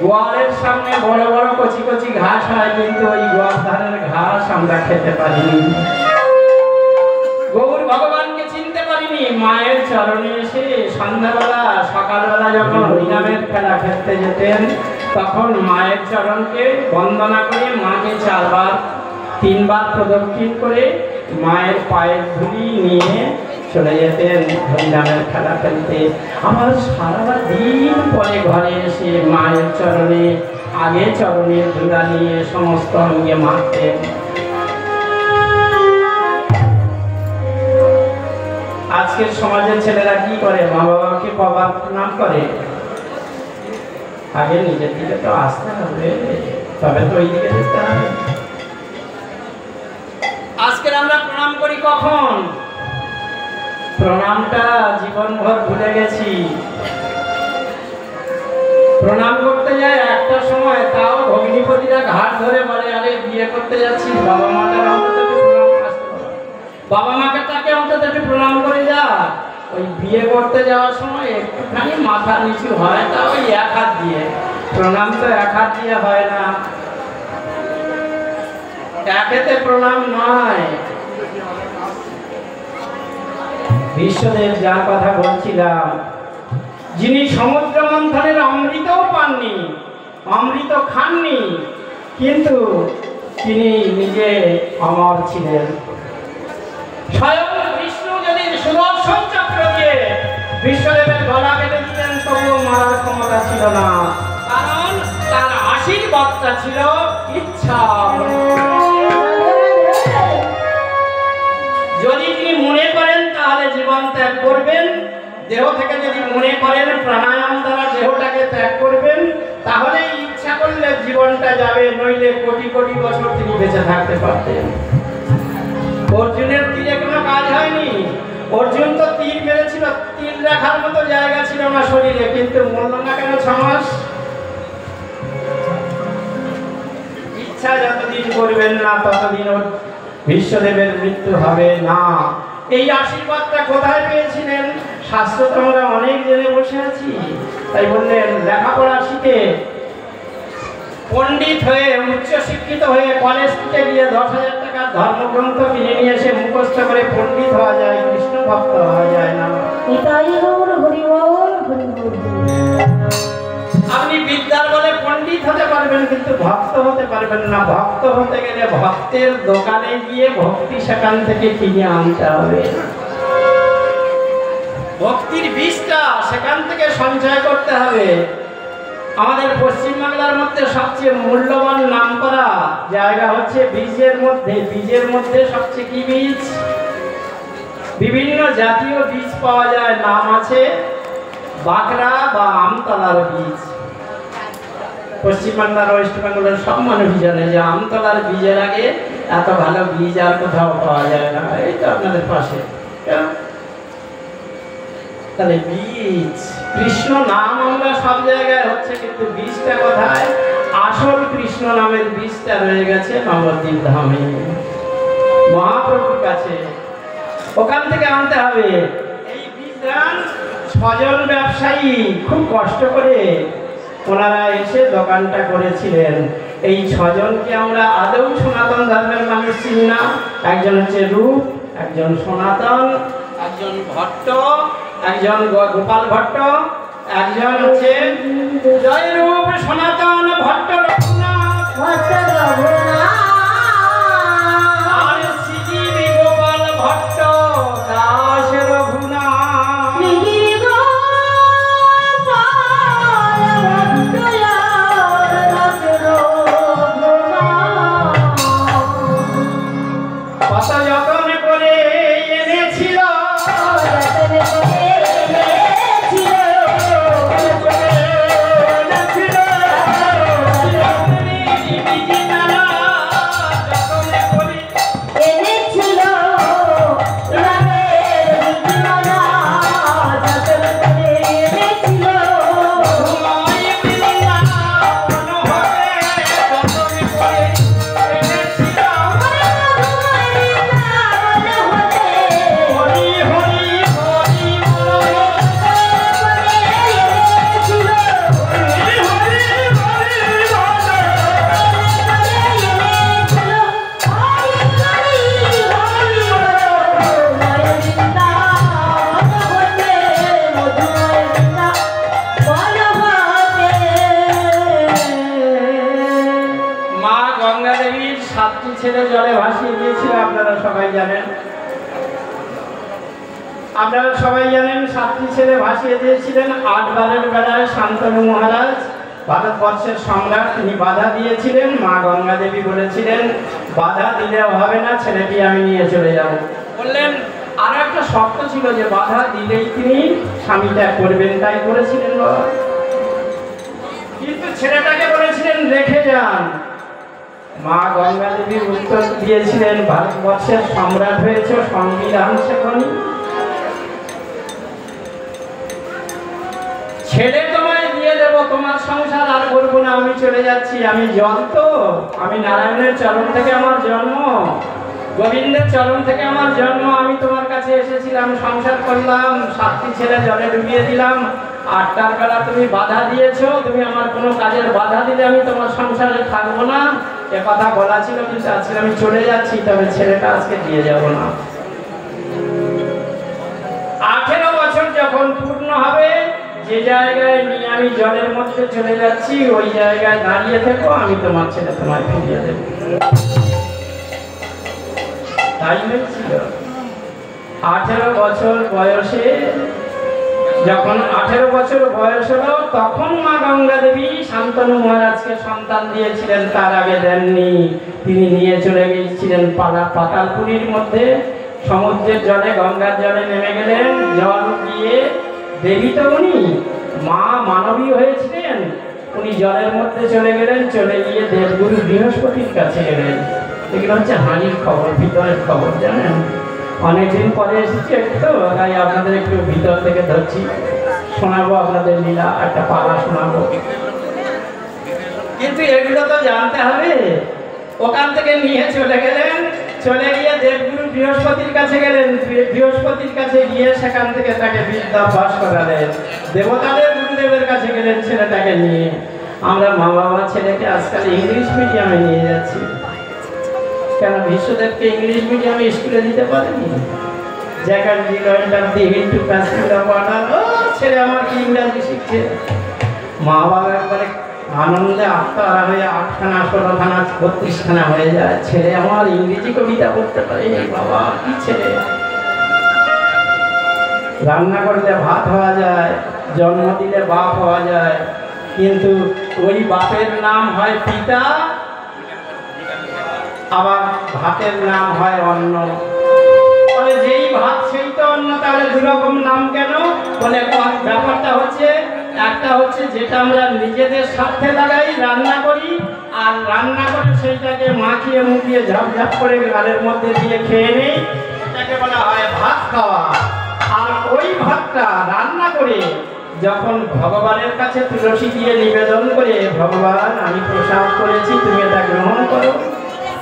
গোয়ালের সামনে বড় বড় কচি কচি ঘাস হয়, কিন্তু ওই গোয়াল ধানের ঘাস আমরা খেতে পারিনি। গৌর ভগবানকে চিনতে পারিনি। মায়ের চরণে এসে সন্ধ্যাবেলা সকালবেলা যখন হরিনামের খেলা খেলতে যেতেন, তখন মায়ের চরণকে বন্দনা করে মাকে 3বার প্রদক্ষিণ করে মায়ের পায়ের ধুলি নিয়ে চলে যেতেন হরিনামের খেলা খেলতে। আবার সারা দিন পরে ঘরে এসে মায়ের চরণে আগে চরণের ধুলা নিয়ে সমস্ত অঙ্গে মাখতেন। আজকের সমাজের ছেলেরা কি করে? মা বাবাকে কবার প্রণাম করে? আগে নিজের দিকে তো আসতে হবে, তবে তো ওই দিকে যেতে হবে। আজকের আমরা প্রণাম করি কখন? প্রণামটা জীবনভর ভুলে গেছি। প্রণাম করতে যায় একটা সময়, তাও ভগ্নিপতিরা ঘাট ধরে বলে, আরে বিয়ে করতে যাচ্ছি, বাবা মাকে অন্তত একটু প্রণাম করে যা। ওই বিয়ে করতে যাওয়ার সময় একটুখানি মাথা নিচু হয়, তা ওই 1 হাত দিয়ে। প্রণাম তো 1 হাত দিয়ে হয় না, একেতে প্রণাম নয়। বিশ্বদেব যার কথা বলছিলাম, যিনি সমুদ্র মন্থনের অমৃতও পাননি, অমৃত খাননি, কিন্তু তিনি নিজে অমর ছিলেন। স্বয়ং বিষ্ণু যদি সুদর্শন চক্র দিয়ে বিশ্বদেবের গলা কেটে দিতেন, তবুও মারার ক্ষমতা ছিল না, কারণ তার আশীর্বাদটা ছিল ইচ্ছা। যদি তিনি মনে করেন তাহলে জীবন ত্যাগ করবেন, দেহ থেকে যদি মনে করেন প্রাণায়াম দ্বারা দেহটাকে ত্যাগ করবেন, তাহলে ইচ্ছা করলে জীবনটা যাবে, নইলে কোটি কোটি বছর তিনি বেঁচে থাকতে পারতেন। অর্জুনের তীরে কোনো কাজ হয়নি। অর্জুন তো তীর মেরেছিল, তীর রাখার মতো জায়গা ছিল না শরীরে, কিন্তু মরল না কেন 6 মাস? ইচ্ছা যতদিন করবেন না ততদিন বিশ্বদেবের মৃত্যু হবে না। এই আশীর্বাদটা কোথায় পেয়েছিলেন? শাস্ত্র তো আমরা অনেক জেনে বসে আছি, তাই বললেন লেখাপড়া শিখে পণ্ডিত হয়ে উচ্চ শিক্ষিত হয়ে কলেজ থেকে গিয়ে 10,000 টাকার ধর্মগ্রন্থ কিনে নিয়ে এসে মুখস্থ করে পণ্ডিত হওয়া যায়, কৃষ্ণ ভক্ত হওয়া যায় না। আপনি বিদ্যার বলে পণ্ডিত হতে পারবেন, কিন্তু ভক্ত হতে পারবেন না। ভক্ত হতে গেলে ভক্তের দোকানে গিয়ে ভক্তি সেখান থেকে কিনে আনতে হবে। ভক্তির বীজটা সেখান থেকে সঞ্চয় করতে হবে। আমাদের পশ্চিমবাংলার মধ্যে সবচেয়ে মূল্যবান নামকরা জায়গা হচ্ছে বীজের মধ্যে। বীজের মধ্যে সবচেয়ে কি বীজ? বিভিন্ন জাতীয় বীজ পাওয়া যায়, নাম আছে বাকরা বা আমতলার বীজ। পশ্চিমবাংলার ওয়েস্ট বেঙ্গলের সব মানুষ জানে যে আমতলার বীজের আগে এত ভালো বীজ আর কোথাও পাওয়া যায় না। এই তো আপনাদের পাশে। তাহলে বীজ, কৃষ্ণ নাম আমরা সব জায়গায় হচ্ছে, কিন্তু বীজটা কোথায়? আসল কৃষ্ণ নামের বীজটা রয়ে গেছে নবদ্বীপ ধামে, মহাপ্রভুর কাছে। ওখান থেকে আনতে হবে। এই বীজদান 6 জন ব্যবসায়ী খুব কষ্ট করে ওনারা এসে দোকানটা করেছিলেন। এই 6 জনকে আমরা আদৌ সনাতন ধর্মের মানুষ চিনি না। একজন হচ্ছে রূপ, একজন সনাতন, একজন ভট্ট, একজন গোপাল ভট্ট, একজন হচ্ছে জয়রূপ সনাতন ভট্ট রঘুনাথ, আর শ্রীজীবী গোপাল ভট্ট দাস রঘুনাথ। কত যতন করে এনেছিল, ছেলে জলে ভাসিয়ে দিয়েছিল, আপনারা সবাই জানেন। আপনারা সবাই জানেন 7টি ছেলে ভাসিয়ে দিয়েছিলেন। 8 বারের বেলায় শান্তনু মহারাজ, ভারতবর্ষের সম্রাট, তিনি বাধা দিয়েছিলেন। মা গঙ্গা দেবী বলেছিলেন বাধা দিলেও হবে না, ছেলেটি আমি নিয়ে চলে যাব। বললেন আর একটা শর্ত ছিল যে বাধা দিলেই তিনি স্বামী ত্যাগ করবেন, তাই করেছিলেন বাবা। কিন্তু ছেলেটাকে বলেছিলেন রেখে যান। মা গঙ্গা দেবী উত্তর দিয়েছিলেন ভারতবর্ষের সম্রাট হয়েছে, সংবিধান শেখনি। ছেলে তোমায় দিয়ে দেব, তোমার সংসার আর করবো না, আমি চলে যাচ্ছি। আমি জল তো, আমি নারায়ণের চরণ থেকে আমার জন্ম, গোবিন্দের চরণ থেকে আমার জন্ম। আমি তোমার কাছে এসেছিলাম, সংসার করলাম, 7টি ছেলে জলে ডুবিয়ে দিলাম। 8টার বেলা তুমি বাধা দিয়েছো, তুমি আমার কোনো কাজের বাধা দিলে আমি তোমার সংসারে থাকবো না, এ কথা বলা ছিল। কিন্তু আজকে আমি চলে যাচ্ছি, তবে ছেলেটা আজকে দিয়ে যাব না। 18 বছর যখন পূর্ণ হবে, যে জায়গায় নিয়ে আমি জলের মধ্যে চলে যাচ্ছি, ওই জায়গায় দাঁড়িয়ে থেকো, আমি তোমার ছেলে তোমায় ফিরিয়ে দেব। তাই হয়েছিল। 18 বছর বয়সে, যখন 18 বছর বয়স হলো, তখন মা গঙ্গা দেবী শান্তনু মহারাজকে সন্তান দিয়েছিলেন। তার আগে দেননি। তিনি নিয়ে চলে গিয়েছিলেন পাতালপুরীর মধ্যে, সমুদ্রের জলে, গঙ্গার জলে নেমে গেলেন। জল গিয়ে দেবী তো উনি মা মানবী হয়েছিলেন, উনি জলের মধ্যে চলে গেলেন। চলে গিয়ে দেবগুরু বৃহস্পতির কাছে গেলেন। এগুলো হচ্ছে হানির খবর, ভিতরের খবর, জানেন। অনেকদিন পরে এসেছি একটু, তাই আপনাদের একটু ভিতর থেকে ধরছি, শোনাবো আপনাদের লীলা, একটা পালা শোনাবো। কিন্তু এগুলো তো জানতে হবে। ওখান থেকে নিয়ে চলে গেলেন, চলে গিয়ে দেবগুরু বৃহস্পতির কাছে গেলেন। বৃহস্পতির কাছে গিয়ে সেখান থেকে তাকে বিদ্যাভ্যাস করালেন। দেবতাদের গুরুদেবের কাছে গেলেন ছেলেটাকে নিয়ে। আমরা মা বাবা ছেলেকে আজকাল ইংলিশ মিডিয়ামে নিয়ে যাচ্ছি। কেন বিশ্বদেবকে ইংলিশ মিডিয়ামে স্কুলে দিতে পারেনি? ছেলে আমার কি ইংরাজি শিখছে। মা বাবা একবারে আনন্দে আত্মারা হয়ে 8খানা 16খানা 32খানা হয়ে যায়। ছেলে আমার ইংরেজি কবিতা পড়তে পারে, বাবা কি ছেলে। রান্না করলে ভাত হওয়া যায়, জন্ম দিলে বাপ হওয়া যায়, কিন্তু ওই বাপের নাম হয় পিতা, আবার ভাতের নাম হয় অন্ন। বলে যেই ভাত সেই তো অন্ন, তাহলে 2 রকম নাম কেন? বলে ব্যাপারটা হচ্ছে, একটা হচ্ছে যেটা আমরা নিজেদের স্বার্থে লাগাই, রান্না করি, আর রান্না করে সেইটাকে মাখিয়ে মুখিয়ে ঝাপঝাপ করে গালের মধ্যে দিয়ে খেয়ে নেই, এটাকে বলা হয় ভাত খাওয়া। আর ওই ভাতটা রান্না করে যখন ভগবানের কাছে তুলসী দিয়ে নিবেদন করে, ভগবান আমি প্রসাদ করেছি, তুমি এটা গ্রহণ করো,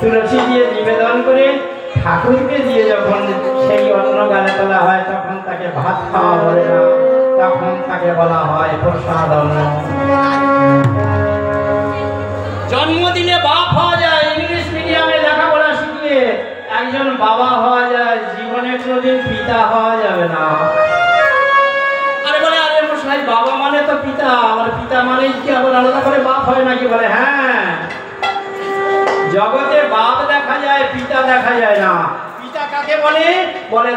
তুলসী দিয়ে নিবেদন করে ঠাকুরকে দিয়ে যখন সেই অন্ন গালে তোলা হয়, তখন তাকে ভাত খাওয়া বলে না, তখন তাকে বলা হয় প্রসাদ অন্ন। জন্ম দিলে বাপ হওয়া যায়, ইংলিশ মিডিয়ামে লেখাপড়া শিখিয়ে একজন বাবা হওয়া যায়, জীবনে কোনোদিন পিতা হওয়া যাবে না। আরে বলে আরে মশাই, বাবা মানে তো পিতা, আমার পিতা মানে কি আবার আলাদা করে বাপ হয় নাকি? বলে হ্যাঁ, জগতে বাপ দেখা যায়, পিতা দেখা যায় না। পিতা কাকে বলে? বলে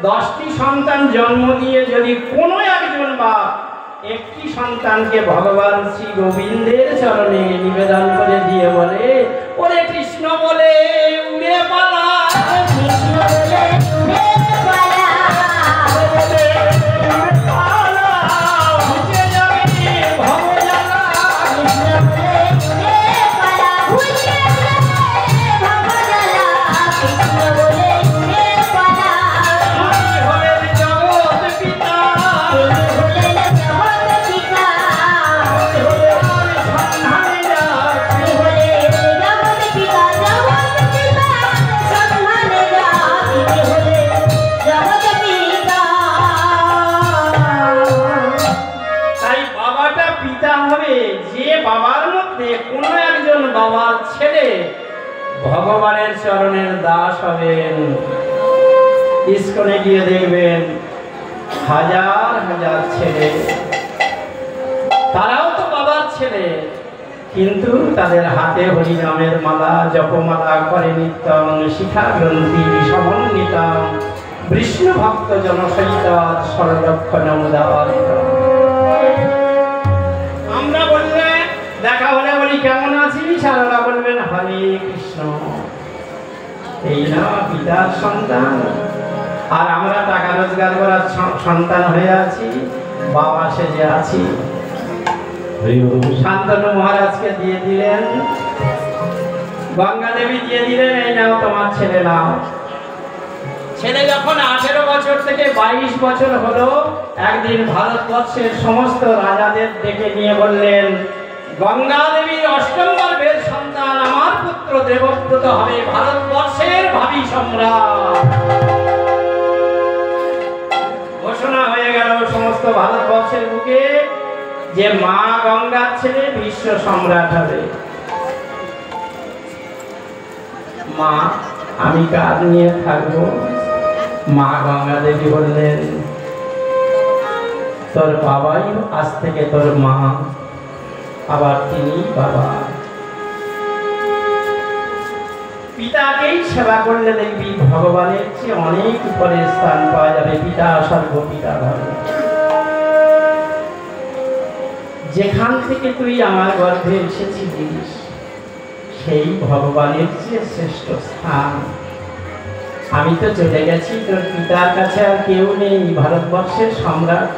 10টি সন্তান জন্ম দিয়ে যদি কোনো একজন বাপ একটি সন্তানকে ভগবান শ্রী গোবিন্দের চরণে নিবেদন করে দিয়ে বলে, ওরে কৃষ্ণ বলে উড়ে পালা, কৃষ্ণ বলে উড়ে পালা, বাবার ছেলে ভগবানের চরণের দাস হবেন। ইস্কনে গিয়ে দেখবেন হাজার হাজার ছেলে, তারাও তো বাবার ছেলে, কিন্তু তাদের হাতে হরিনামের মালা জপমালা করে নিত্যং শিখা গ্রন্থি সমন্বিতং বিষ্ণু ভক্ত জনসহিত সরলক্ষণ উদার। আমরা বললে দেখা হলে বলি কেমন আছিস, সারারা বলবেন হরে কৃষ্ণ। এই না পিতার সন্তান। আর আমরা টাকা রোজগার করার সন্তান হয়ে আছি, বাবা সেজে আছি। শান্তনু মহারাজকে দিয়ে দিলেন, গঙ্গা দেবী দিয়ে দিলেন, এই নাও তোমার ছেলে নাও। ছেলে যখন 18 বছর থেকে 22 বছর হলো, একদিন ভারতবর্ষের সমস্ত রাজাদের ডেকে নিয়ে বললেন, গঙ্গা দেবীর অষ্টম গর্ভের সন্তান আমার পুত্র দেবব্রত হবে ভারতবর্ষের ভাবী সম্রাট। ঘোষণা হয়ে গেল সমস্ত ভারতবর্ষের বুকে যে মা গঙ্গার ছেলে বিশ্ব সম্রাট হবে। মা আমি কাজ নিয়ে থাকবো। মা গঙ্গা দেবী বললেন, তোর বাবাই আজ থেকে তোর মা, আবার তিনি বাবা। পিতাকেই সেবা করলে দেখবি ভগবানের চেয়ে অনেক উপরে স্থান পাওয়া যাবে। পিতা সর্বপিতা ভাবে। যেখান থেকে তুই আমার গর্ভে এসেছিলিস সেই ভগবানের চেয়ে শ্রেষ্ঠ স্থান। আমি তো চলে গেছি, তোর পিতার কাছে আর কেউ নেই। ভারতবর্ষের সম্রাট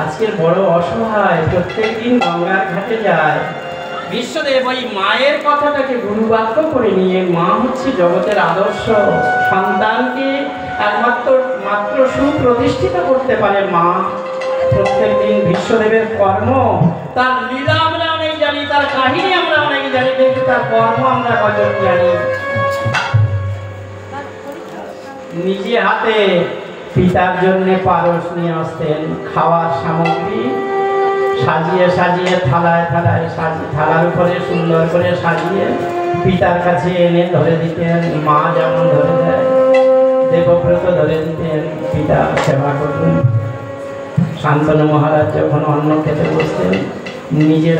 আজকের বড় অসহায়, প্রত্যেক দিন গঙ্গার ঘাটে যায়। বিশ্বদেব ওই মায়ের কথাটাকে গুরুবাক্য করে নিয়ে, মা হচ্ছে জগতের আদর্শ, সন্তানকে মাত্র সুপ্রতিষ্ঠিত করতে পারে মা। প্রত্যেক দিন বিশ্বদেবের কর্ম, তার লীলা আমরা অনেক জানি, তার কাহিনী আমরা অনেক জানি, কিন্তু তার কর্ম আমরা কজন জানি। নিজে হাতে পিতার জন্য পারস নিয়ে আসতেন, খাওয়ার সামগ্রী সাজিয়ে সাজিয়ে থালায় থালায় সাজিয়ে, থালার উপরে সুন্দর করে সাজিয়ে পিতার কাছে এনে ধরে দিতেন। মা যেমন ধরে দেয়, দেবব্রত ধরে দিতেন, পিতা সেবা করতেন। শান্তনু মহারাজ যখন অন্ন খেতে বসতেন, নিজের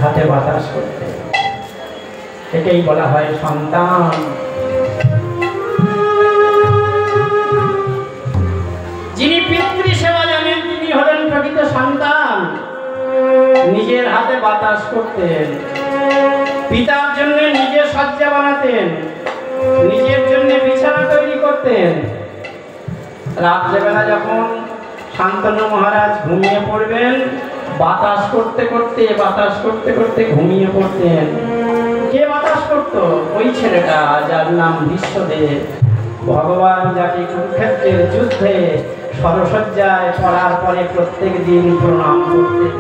হাতে বাতাস করতেন। এটাই বলা হয় সন্তান। যিনি পিতৃ সেবা জানেন তিনি হলেন প্রকৃত সন্তান। নিজের হাতে বাতাস করতেন, পিতার জন্য নিজে শয্যা বানাতেন, নিজের জন্য বিছানা তৈরি করতেন। রাত্রেবেলা যখন শান্তনু মহারাজ ঘুমিয়ে পড়বেন, বাতাস করতে করতে ঘুমিয়ে পড়তেন। কে বাতাস করত? ওই ছেলেটা যার নাম বিশ্বদেব। ভগবান যাকে কুরুক্ষেত্রের যুদ্ধে সরসজ্জায় পড়ার পরে প্রত্যেক দিন প্রণাম করতেন।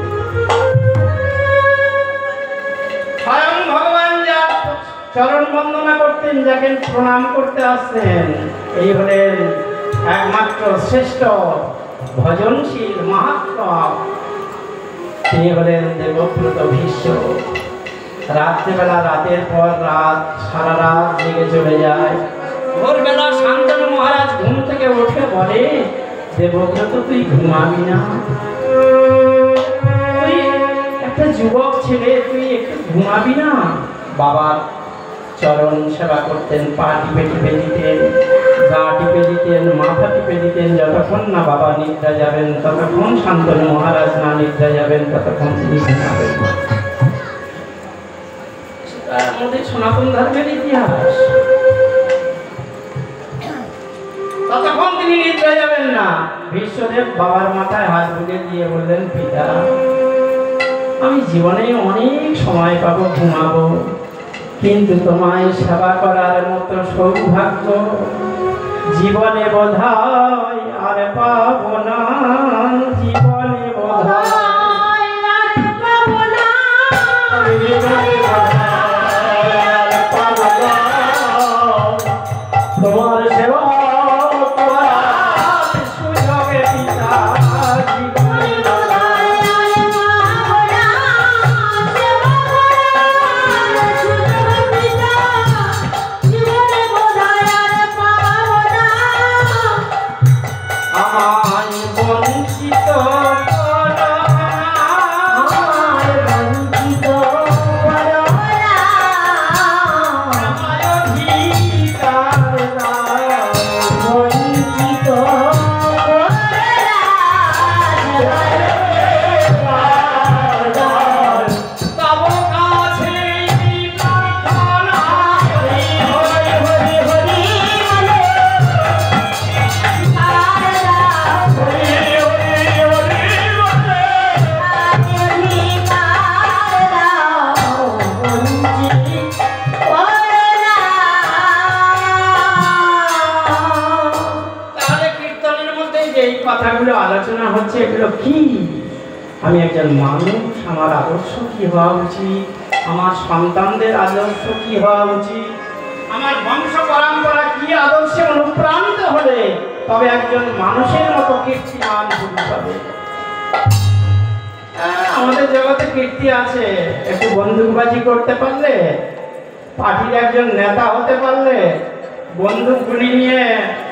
স্বয়ং ভগবান যার চরণ বন্দনা করতেন, যাকে প্রণাম করতে আসতেন, এই হলেন একমাত্র শ্রেষ্ঠ ভজনশীল মহাত্মা। তিনি হলেন দেবব্রত ভীষ্ম। রাত্রিবেলা রাতের পর রাত সারা রাত জেগে চলে যায়। ভোরবেলা শান্তনু মহারাজ ঘুম থেকে উঠে বলে, দেবব্রত তুই ঘুমাবি না? তুই একটা যুবক ছেলে, তুই একটু ঘুমাবি না? বাবার চরণ সেবা করতেন, পা টিপে টিপে দিতেন, গা টিপে দিতেন, মাথা টিপে দিতেন। যতক্ষণ না বাবা নিদ্রা যাবেন ততক্ষণ, শান্তনু মহারাজ না নিদ্রা যাবেন ততক্ষণ তিনি ঘুমাবেন। আমাদের সনাতন ধর্মের ইতিহাস। ততক্ষণ তিনি নিদ্রা যাবেন না। বিশ্বদেব বাবার মাথায় হাত বুলিয়ে দিয়ে বললেন, পিতা আমি জীবনে অনেক সময় পাবো, ঘুমাবো, কিন্তু তোমায় সেবা করার মতো সৌভাগ্য জীবনে বোধহয় আর পাবো না। জীবনে বোধহয় আর পাবো না। তোমার সেবা সুযোগে পিতা জীবনে আমায় বঞ্চিত করো। এগুলো কি? আমি একজন মানুষ, আমার আদর্শ কি হওয়া উচিত, আমার সন্তানদের আদর্শ কি হওয়া উচিত, আমার বংশ পরম্পরা কি আদর্শে অনুপ্রাণিত হলে তবে একজন মানুষের মতো কীর্তিমান পুরুষ হবে। আমাদের জগতে কীর্তি আছে, একটু বন্দুকবাজি করতে পারলে, পার্টির একজন নেতা হতে পারলে, বন্দুক গুলি নিয়ে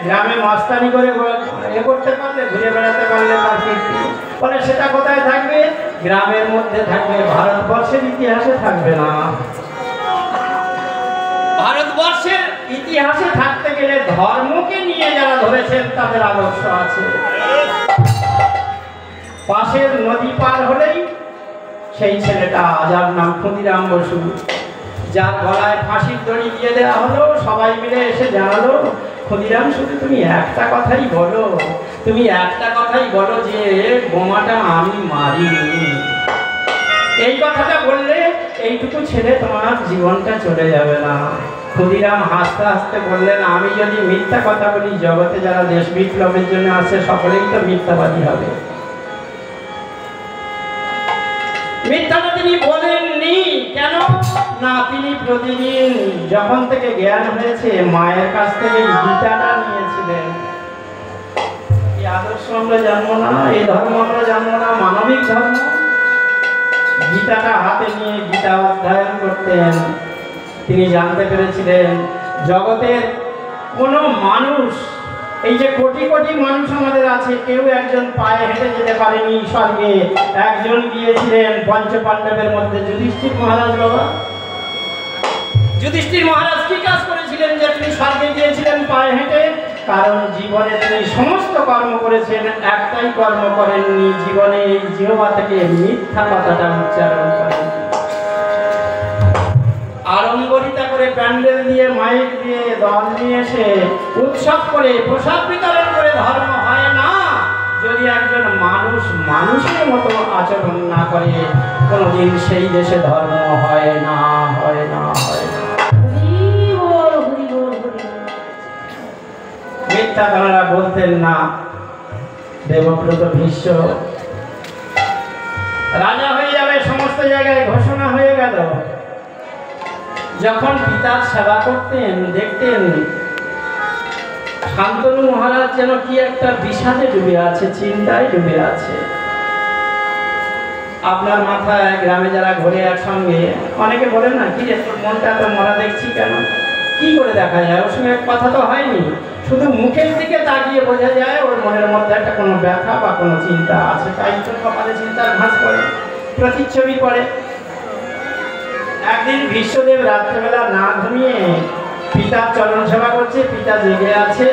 গ্রামে মাস্তানি করে করতে পারলে, ঘুরে বেড়াতে পারলে তার কীর্তি। ফলে সেটা কোথায় থাকবে? গ্রামের মধ্যে থাকবে, ভারতবর্ষের ইতিহাসে থাকবে না। ভারতবর্ষের ইতিহাসে থাকতে গেলে ধর্মকে নিয়ে যারা ধরেছেন তাদের আদর্শ আছে। পাশের নদী পার হলেই সেই ছেলেটা, যার নাম ক্ষুদিরাম বসু, যার গলায় ফাঁসির দড়ি দিয়ে দেওয়া হলো, সবাই মিলে এসে জানালো, ক্ষুদিরাম শুধু তুমি একটা কথাই বলো, তুমি একটা কথাই বলো যে বোমাটা আমি মারিনি। এই কথাটা বললে এইটুকু ছেলে তোমার জীবনটা চলে যাবে না। ক্ষুদিরাম হাসতে হাসতে বললেন, আমি যদি মিথ্যা কথা বলি, জগতে যারা দেশ বিপ্লবের জন্য আসে সকলেই তো মিথ্যাবাদী হবে। মিথ্যাটা তিনি বলেননি। কেন না, তিনি প্রতিদিন যখন থেকে জ্ঞান হয়েছে মায়ের কাছ থেকে গীতাটা নিয়েছিলেন। এই আদর্শ আমরা জানবো না, এই ধর্ম আমরা জানবো না, মানবিক ধর্ম। গীতাটা হাতে নিয়ে গীতা অধ্যয়ন করতেন। তিনি জানতে পেরেছিলেন জগতের কোনো মানুষ, এই যে কোটি কোটি মানুষ আমাদের আছে, কেউ একজন পায়ে হেঁটে যেতে পারেনি স্বর্গে। একজন গিয়েছিলেন পঞ্চপাণ্ডবের মধ্যে যুধিষ্ঠির মহারাজ। বাবা যুধিষ্ঠির মহারাজ কি কাজ করেছিলেন যে তিনি স্বর্গে গিয়েছিলেন পায়ে হেঁটে? কারণ জীবনে তিনি সমস্ত কর্ম করেছেন, একটাই কর্ম করেননি, জীবনে এই জিহ্বা থেকে মিথ্যা কথাটা উচ্চারণ করেন। আড়ম্বরিতা করে প্যান্ডেল দিয়ে, মাইক দিয়ে, দল নিয়ে এসে উৎসব করে প্রসাদ বিতরণ করে ধর্ম হয় না। যদি একজন মানুষ মানুষের মতো আচরণ না করে, কোনোদিন সেই দেশে ধর্ম হয় না, হয় না, হয় না। মিথ্যা তারা বলতেন না। দেবব্রত ভীষ্ম রাজা হয়ে যাবে, সমস্ত জায়গায় ঘোষণা হয়ে গেল। যখন পিতার সেবা করতেন, দেখতেন শান্তনু মহারাজ যেন কি একটা বিষাদে ডুবে আছে, চিন্তায় ডুবে আছে। আপনার মাথায় গ্রামে যারা ঘুরে একসঙ্গে, অনেকে বলেন না, কি রে তোর মনটা তো মরা দেখছি কেন? কি করে দেখা যায়? ওর সঙ্গে কথা তো হয়নি, শুধু মুখের দিকে তাকিয়ে বোঝা যায় ওর মনের মধ্যে একটা কোনো ব্যথা বা কোনো চিন্তা আছে। তাই তো কপালে চিন্তার ঘাস করে, প্রতিচ্ছবি করে। একদিন ভীষ্মদেব রাত্রেবেলা না ঘুমিয়ে পিতার চরণ সেবা করছে, পিতা জেগে আছে।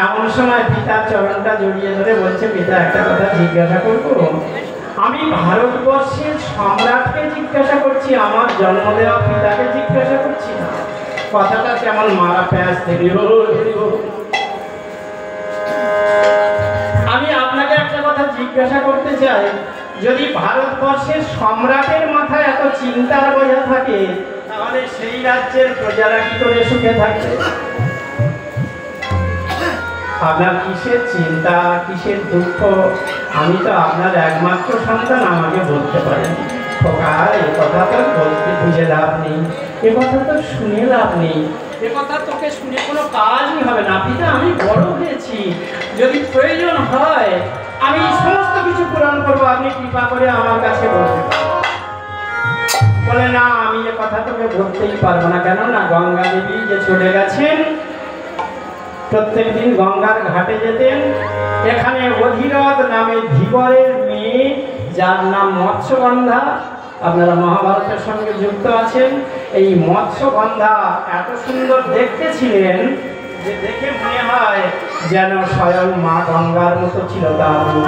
এমন সময় পিতার চরণটা জড়িয়ে ধরে বলছে, পিতা একটা কথা জিজ্ঞাসা করবো? আমি ভারতবর্ষের সম্রাটকে জিজ্ঞাসা করছি, আমার জন্ম দেওয়া পিতাকে জিজ্ঞাসা করছি না। কথাটা কেমন মারা প্যাঁচ থেকে। আমি আপনাকে একটা কথা জিজ্ঞাসা করতে চাই, যদি ভারতবর্ষের সম্রাটের মাথায় এত চিন্তার বোঝা থাকে, তাহলে সেই রাজ্যের প্রজারা কি করে সুখে থাকবে? আপনার কিসের চিন্তা, কিসের দুঃখ? আমি তো আপনার একমাত্র সন্তান, আমাকে বলতে পারেন খোকা এ কথা তো বলতে বুঝে লাভ নেই, এ কথা তো শুনে লাভ নেই, এ কথা তোকে শুনে কোনো কাজই হবে না। পিতা আমি বড় হয়েছি, যদি প্রয়োজন হয় আমি সমস্ত কিছু পূরণ করবো, আপনি কৃপা করে আমার কাছে বলতে। বলে না, আমি এ কথা তোকে বলতেই পারবো না। কেন না, গঙ্গা দেবী যে চলে গেছেন, প্রত্যেক দিন গঙ্গার ঘাটে যেতেন। এখানে অধিরথ নামে ধীবরের মেয়ে, যার নাম মৎস্যগন্ধা, আপনারা মহাভারতের সঙ্গে যুক্ত আছেন। এই মৎস্যগন্ধা এত সুন্দর দেখতে ছিলেন যে দেখে মনে হয় যেন স্বয়ং মা গঙ্গার মতো ছিল তার রূপ।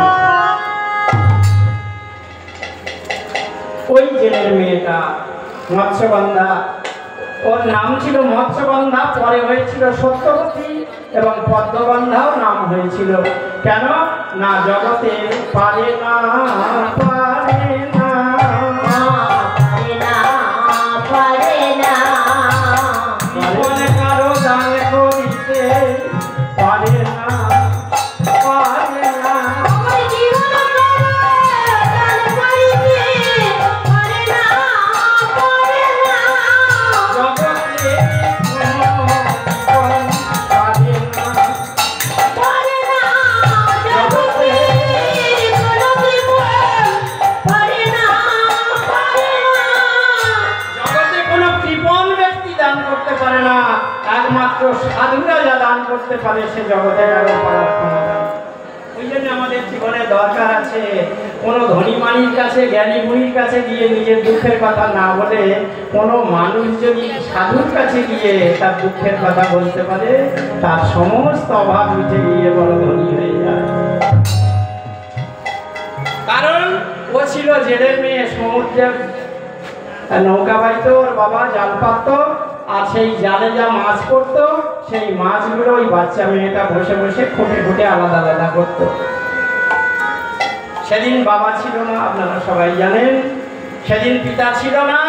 ওই জেলের মেয়েটা মৎস্যগন্ধা, ওর নাম ছিল মৎস্যগন্ধা, পরে হয়েছিল সত্যবতী, এবং পদ্মগন্ধাও নাম হয়েছিল। কেন না, জগতে পারে না, পারে না, পারে না, পারে না, জীবনে কারো দান করিতে পারে না, পারে না, জীবনে একমাত্র সাধুরা যা দান করতে পারে সে জগতে কারো পারার ক্ষমতা নেই। ওই জন্য আমাদের জীবনে দরকার আছে কোনো ধনী মানির কাছে, জ্ঞানী মুনির কাছে গিয়ে নিজের দুঃখের কথা না বলে কোনো মানুষ যদি সাধুর কাছে গিয়ে তার দুঃখের কথা বলতে পারে, তার সমস্ত অভাব মিটে গিয়ে বড় ধনী হয়ে যায়। কারণ ও ছিল জেলের মেয়ে, সমুদ্রের নৌকা বাইতো, ওর বাবা জাল পাতত, আর সেই জালে যা মাছ পড়তো সেই মাছগুলো ওই বাচ্চা মেয়েটা বসে বসে খুঁটে খুঁটে আলাদা আলাদা করত। সেদিন বাবা ছিল না, আপনারা সবাই জানেন। সেদিন পিতা ছিল না।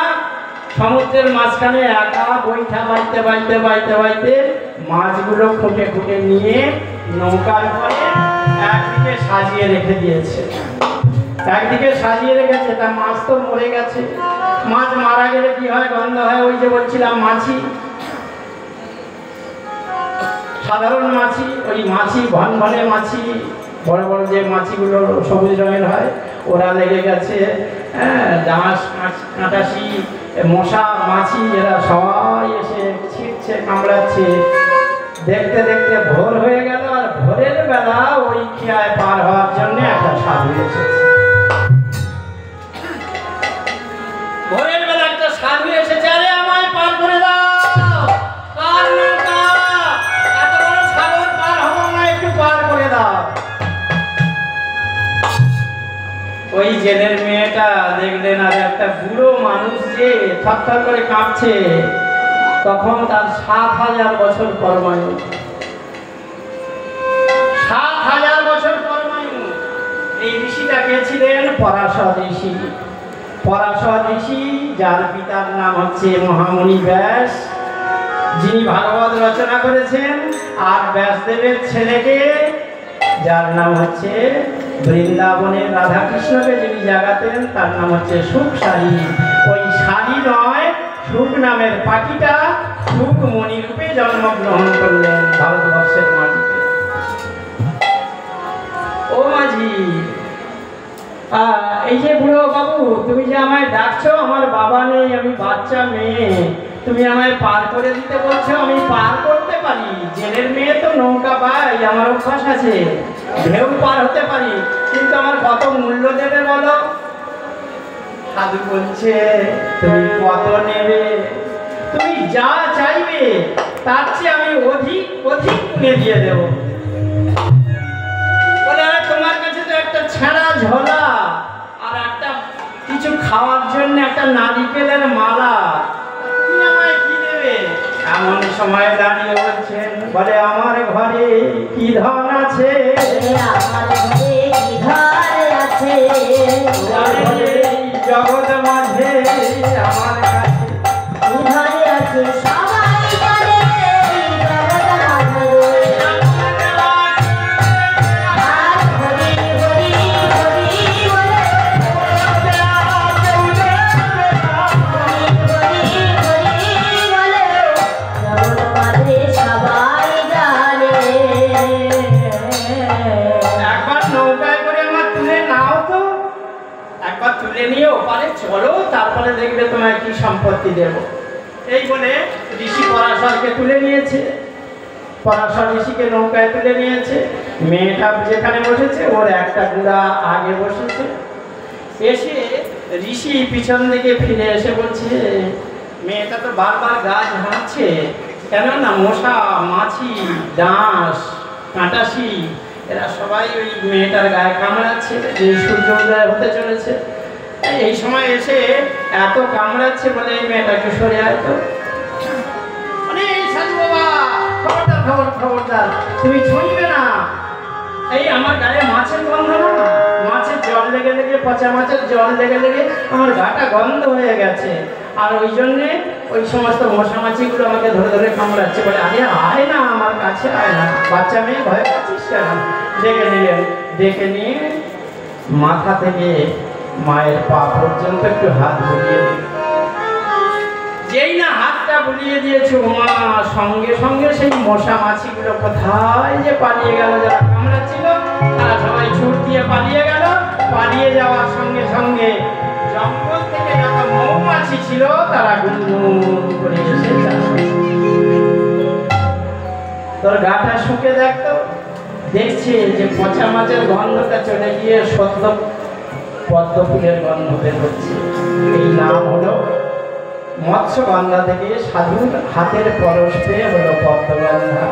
সমুদ্রের মাঝখানে একা বৈঠা বাইতে বাইতে বাইতে বাইতে মাছগুলো খুঁটে খুঁটে নিয়ে নৌকার পরে একদিকে সাজিয়ে রেখে দিয়েছে। একদিকে সাজিয়ে রেখেছে, তা মাছ তো মরে গেছে। মাছ মারা গেলে কি হয়? গন্ধ হয়। ওই যে বলছিলাম মাছি, সাধারণ মাছি, ওই মাছি ভনভনে মাছি, বড় বড় যে মাছিগুলো সবুজ রঙের হয়, ওরা লেগে গেছে। ডাঁশ, কাঁটাশি, মশা, মাছি, এরা সবাই এসে ছিটছে, কামড়াচ্ছে। দেখতে দেখতে ভোর হয়ে গেল, আর ভোরের বেলা ওই খেয়ায় পার হওয়ার জন্য একটা সাধু এসেছে। ভোরের বেলা একটা সাধু এসেছে, আরে আমায় পার করে দাও, কার নৌকা, এত বড় সাগর পার হবো না, একটু পার করে দাও। ওই জেলের মেয়েটা দেখলেন আর একটা বুড়ো মানুষ যে থরথর করে কাঁপছে, তখন তার ৭,০০০ বছর পরমায়ু। ৭,০০০ বছর পরমায়ু। এই ঋষিটা কে ছিলেন? পরাশর ঋষি। পরাশর ঋষি, যার পিতার নাম হচ্ছে মহামুনি ব্যাস, যিনি ভাগবত রচনা করেছেন। আর ব্যাসদেবের ছেলেকে, যার নাম হচ্ছে বৃন্দাবনের রাধাকৃষ্ণকে যিনি জাগাতেন, তার নাম হচ্ছে সুখসারী। ওই সারি নয়, সুখ নামের পাখিটা সুখমণি রূপে জন্মগ্রহণ করলেন ভারতবর্ষের মাটিতে। ও মাঝি, এই যে বুড়ো বাবু, তুমি যে আমায় ডাকছো, আমার বাবা নেই, আমি বাচ্চা মেয়ে, তুমি আমায় পার করে দিতে বলছো, আমি পার করতে পারি। জেলের মেয়ে তো নৌকা পাই, আমার অভ্যাস আছে, ঢেউ পার হতে পারি, কিন্তু আমার কত মূল্য দেবে বলো? সাধু বলছে, তুমি কত নেবে? তুমি যা চাইবে তার চেয়ে আমি অধিক অধিক গুণে দিয়ে দেব। বলে, তোমার কাছে তো একটা ছেঁড়া ঝোলা আর একটা কিছু খাওয়ার জন্য একটা নারিকেলের মালা, তুমি আমায় কি দেবে? এমন সময় দাঁড়িয়ে বলছেন, বলে, আমার ঘরে কি ধন আছে, আমার ঘরে কি ধন আছে, জগৎ মাঝে আমার কাছে কি ধন আছে, সবাই জানে জগৎ মাঝে। আর হরি হরি হরি বলে, হরি হরি বলে, জগৎ মাঝে সবাই জানে। একবার নৌকায় করে আমার তুলে নাও তো, একবার তুলে নিয়ে ওপারে চলো, তারপরে দেখবে তোমায় কি সম্পত্তি দেব। এই বলে ঋষি পরাশরকে তুলে নিয়েছে। পরাশর ঋষিকে নৌকায় তুলে নিয়েছে। মেয়েটা যেখানে বসেছে ওর একটা গুড়া আগে বসেছে। এসে ঋষি পিছন দিকে ফিরে এসে বলছে, মেয়েটা তো বারবার গা ঝাড়ছে, কেন না মশা, মাছি, ডাঁশ, কাঁটাশি, এরা সবাই ওই মেয়েটার গায়ে কামড়াচ্ছে। যে সূর্য উদয় হতে চলেছে, এই সময় এসে এত কামড়াচ্ছে বলে এই মেয়েটাকে সরে আসতো। মানে এই সাধু বাবা, খবরদার খবরদার, তুমি ছুঁইবে না। এই আমার গায়ে মাছের গন্ধ না, মাছের জল লেগে লেগে, পচা মাছের জল লেগে লেগে আমার গাটা গন্ধ হয়ে গেছে, আর ওই জন্যে ওই সমস্ত মশা মাছিগুলো আমাকে ধরে ধরে কামড়াচ্ছে। বলে, আরে আয় না, আমার কাছে আয় না, বাচ্চা মেয়ে ভয় পাচ্ছিস কেন? ডেকে নিলেন। ডেকে নিয়ে মাথা থেকে মায়ের পা পর্যন্ত একটু হাত বুলিয়ে দিল। যেই না হাতটা বুলিয়ে দিয়েছে, মা সঙ্গে সঙ্গে সেই মশা মাছিগুলো কোথায় যে পালিয়ে গেল। যারা কামড়াচ্ছিল তারা সবাই ছুট দিয়ে পালিয়ে গেল। পালিয়ে যাওয়ার সঙ্গে সঙ্গে জঙ্গল থেকে যত মৌমাছি ছিল তারা গুনগুন করে এসে তোর গাটা শুকে দেখতো, দেখছে যে পচা মাছের গন্ধটা চলে গিয়ে সদ্য পদ্ম ফুলের গন্ধ বের হচ্ছে। এই নাম হলো মৎস্যগন্ধা থেকে সাধুর হাতের পরশ পেয়ে হলো পদ্মগন্ধা।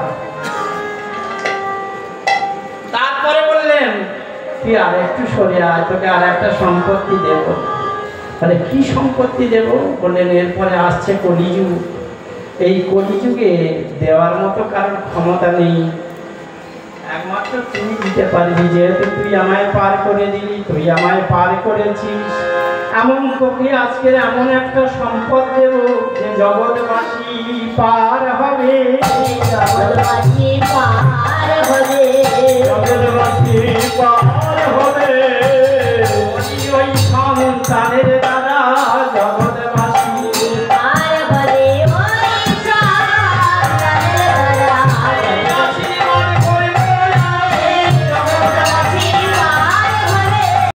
তারপরে বললেন তুই আর একটু সরে আয়, তোকে আর একটা সম্পত্তি দেব। তাহলে কি সম্পত্তি দেব? বললেন এরপরে আসছে কলিযুগ, এই কলিযুগে দেওয়ার মতো কারোর ক্ষমতা নেই, একমাত্র তুই দিতে পারবি। যেহেতু তুই আমায় পার করে দিলি, তুই আমায় পার করেছিস, এমন তোকে আজকের এমন একটা সম্পদ দেব যে জগৎবাসী পার হবে। জগৎবাসী